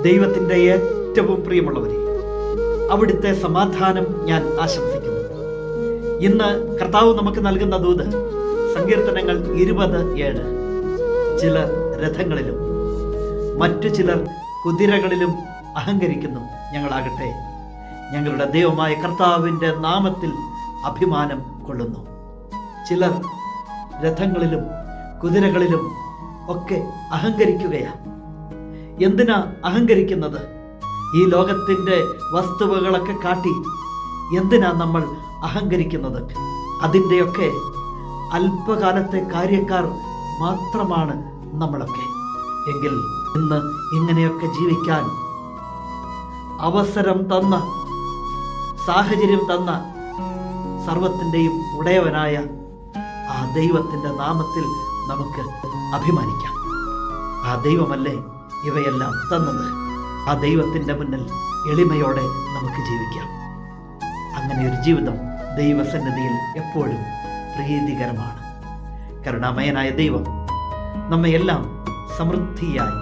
ദൈവത്തിൻ്റെ ഏറ്റവും പ്രിയമുള്ളവരെ, അവിടുത്തെ സമാധാനം ഞാൻ ആശംസിക്കുന്നു. ഇന്ന് കർത്താവ് നമുക്ക് നൽകുന്ന ദൂത് സങ്കീർത്തനങ്ങൾ 20:7. ചിലർ രഥങ്ങളിലും മറ്റു ചിലർ കുതിരകളിലും അഹങ്കരിക്കുന്നു. ഞങ്ങളാകട്ടെ ഞങ്ങളുടെ ദൈവമായ കർത്താവിൻ്റെ നാമത്തിൽ അഭിമാനം കൊള്ളുന്നു. ചിലർ രഥങ്ങളിലും കുതിരകളിലും ഒക്കെ അഹങ്കരിക്കുകയാണ്. എന്തിനാ അഹങ്കരിക്കുന്നത്? ഈ ലോകത്തിൻ്റെ വസ്തുവകളൊക്കെ കാട്ടി എന്തിനാ നമ്മൾ അഹങ്കരിക്കുന്നത്? അതിൻ്റെയൊക്കെ അല്പകാലത്തെ കാര്യക്കാർ മാത്രമാണ് നമ്മളൊക്കെ. എങ്കിൽ ഇന്ന് ഇങ്ങനെയൊക്കെ ജീവിക്കാൻ അവസരം തന്ന, സാഹചര്യം തന്ന സർവത്തിൻ്റെയും ഉടയവനായ ആ ദൈവത്തിൻ്റെ നാമത്തിൽ നമുക്ക് അഭിമാനിക്കാം. ആ ദൈവമല്ലേ ഇവയെല്ലാം തന്നത്. ആ ദൈവത്തിൻ്റെ മുന്നിൽ എളിമയോടെ നമുക്ക് ജീവിക്കാം. അങ്ങനെ ഒരു ജീവിതം ദൈവസന്നിധിയിൽ എപ്പോഴും പ്രീതികരമാണ്. കരുണാമയനായ ദൈവം നമ്മയെല്ലാം സമൃദ്ധിയായി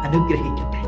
അനുഗ്രഹിക്കട്ടെ.